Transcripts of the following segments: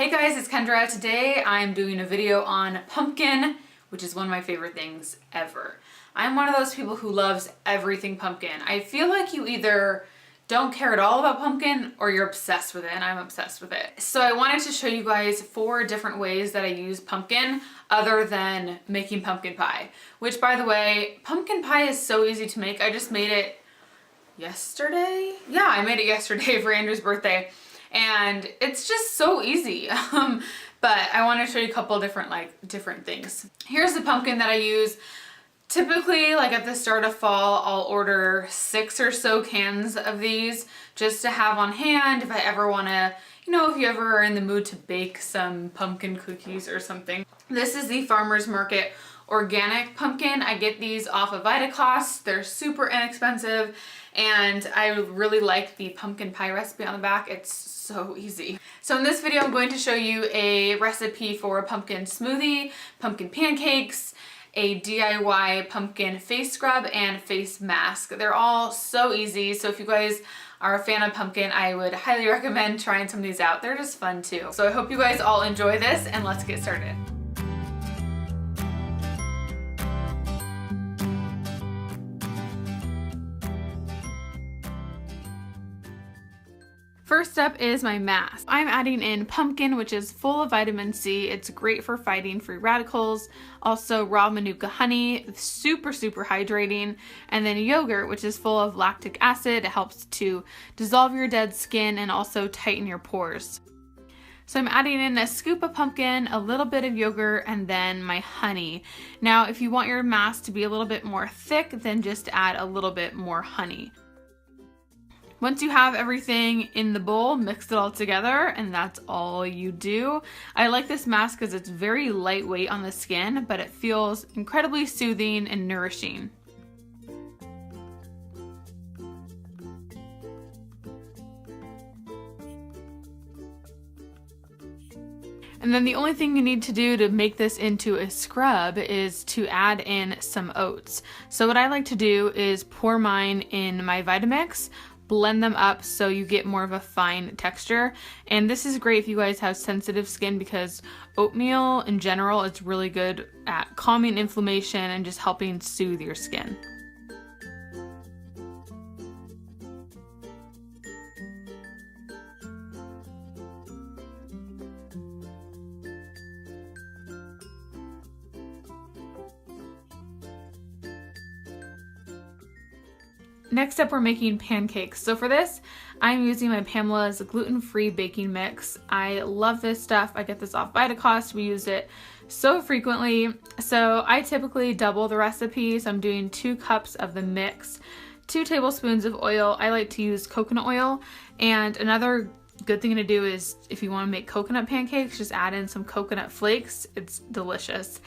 Hey guys, it's Kendra. Today I'm doing a video on pumpkin, which is one of my favorite things ever. I'm one of those people who loves everything pumpkin. I feel like you either don't care at all about pumpkin or you're obsessed with it, and I'm obsessed with it. So I wanted to show you guys 4 different ways that I use pumpkin other than making pumpkin pie, which, by the way, pumpkin pie is so easy to make. I just made it yesterday. Yeah, I made it yesterday for Andrew's birthday. And it's just so easy. But I want to show you a couple different things. Here's the pumpkin that I use. Typically, like at the start of fall, I'll order 6 or so cans of these just to have on hand if I ever want to, if you ever are in the mood to bake some pumpkin cookies or something. This is the Farmer's Market organic pumpkin. I get these off of Vitacost. They're super inexpensive, and I really like the pumpkin pie recipe on the back. It's so easy. So in this video, I'm going to show you a recipe for a pumpkin smoothie, pumpkin pancakes, a DIY pumpkin face scrub, and face mask. They're all so easy. So if you guys are a fan of pumpkin, I would highly recommend trying some of these out. They're just fun too. So I hope you guys all enjoy this, and let's get started. First up is my mask. I'm adding in pumpkin, which is full of vitamin C. It's great for fighting free radicals. Also raw manuka honey, super hydrating. And then yogurt, which is full of lactic acid. It helps to dissolve your dead skin and also tighten your pores. So I'm adding in a scoop of pumpkin, a little bit of yogurt, and then my honey. Now, if you want your mask to be a little bit more thick, then just add a little bit more honey. Once you have everything in the bowl, mix it all together, and that's all you do. I like this mask because it's very lightweight on the skin, but it feels incredibly soothing and nourishing. And then the only thing you need to do to make this into a scrub is to add in some oats. So what I like to do is pour mine in my Vitamix, blend them up so you get more of a fine texture. And this is great if you guys have sensitive skin because oatmeal in general is really good at calming inflammation and just helping soothe your skin. Next up, we're making pancakes. So for this, I'm using my Pamela's gluten-free baking mix. I love this stuff. I get this off Vitacost. We use it so frequently. So I typically double the recipe. So I'm doing 2 cups of the mix, 2 tablespoons of oil. I like to use coconut oil. And another good thing to do is if you want to make coconut pancakes, just add in some coconut flakes. It's delicious.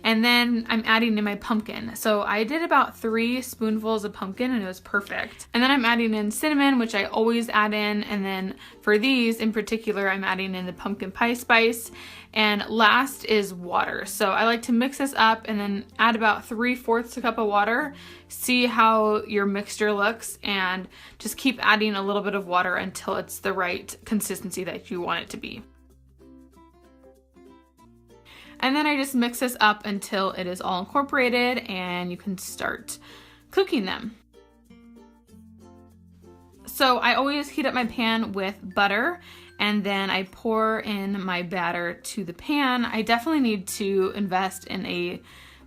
And then I'm adding in my pumpkin. So I did about 3 spoonfuls of pumpkin and it was perfect. And then I'm adding in cinnamon, which I always add in. And then for these in particular, I'm adding in the pumpkin pie spice. And last is water. So I like to mix this up and then add about 3/4 cup of water. See how your mixture looks and just keep adding a little bit of water until it's the right consistency that you want it to be. And then I just mix this up until it is all incorporated and you can start cooking them. So I always heat up my pan with butter and then I pour in my batter to the pan. I definitely need to invest in a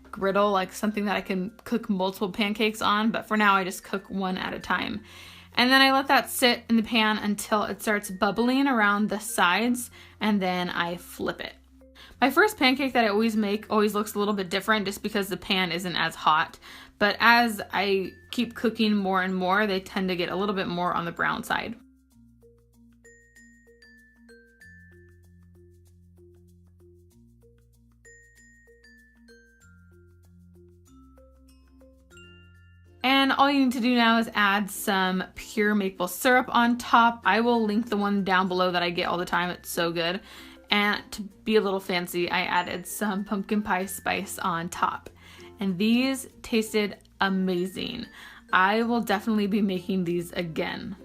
griddle, like something that I can cook multiple pancakes on, but for now I just cook one at a time. And then I let that sit in the pan until it starts bubbling around the sides and then I flip it. My first pancake that I always make always looks a little bit different just because the pan isn't as hot. But as I keep cooking more and more, they tend to get a little bit more on the brown side. And all you need to do now is add some pure maple syrup on top. I will link the one down below that I get all the time. It's so good. And to be a little fancy, I added some pumpkin pie spice on top. And these tasted amazing. I will definitely be making these again.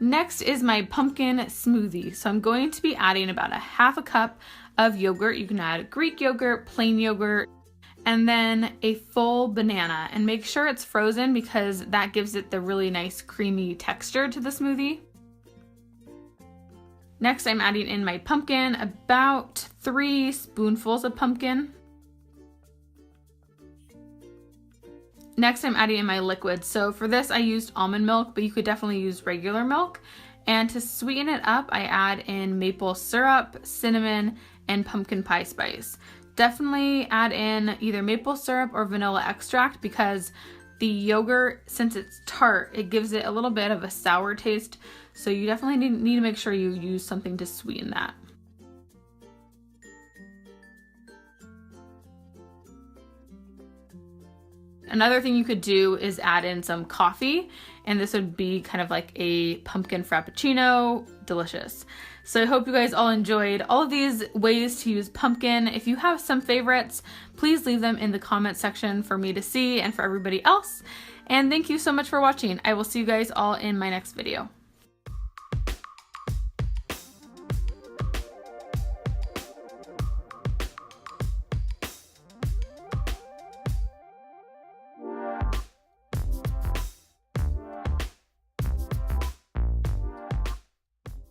Next is my pumpkin smoothie. So I'm going to be adding about a half a cup of yogurt. You can add Greek yogurt, plain yogurt, and then a full banana, and make sure it's frozen because that gives it the really nice creamy texture to the smoothie. Next, I'm adding in my pumpkin, about 3 spoonfuls of pumpkin. Next, I'm adding in my liquid. So for this, I used almond milk, but you could definitely use regular milk. And to sweeten it up, I add in maple syrup, cinnamon, and pumpkin pie spice. Definitely add in either maple syrup or vanilla extract because the yogurt, since it's tart, it gives it a little bit of a sour taste. So you definitely need to make sure you use something to sweeten that. Another thing you could do is add in some coffee, and this would be kind of like a pumpkin frappuccino. Delicious. So I hope you guys all enjoyed all of these ways to use pumpkin. If you have some favorites, please leave them in the comment section for me to see and for everybody else. And thank you so much for watching. I will see you guys all in my next video.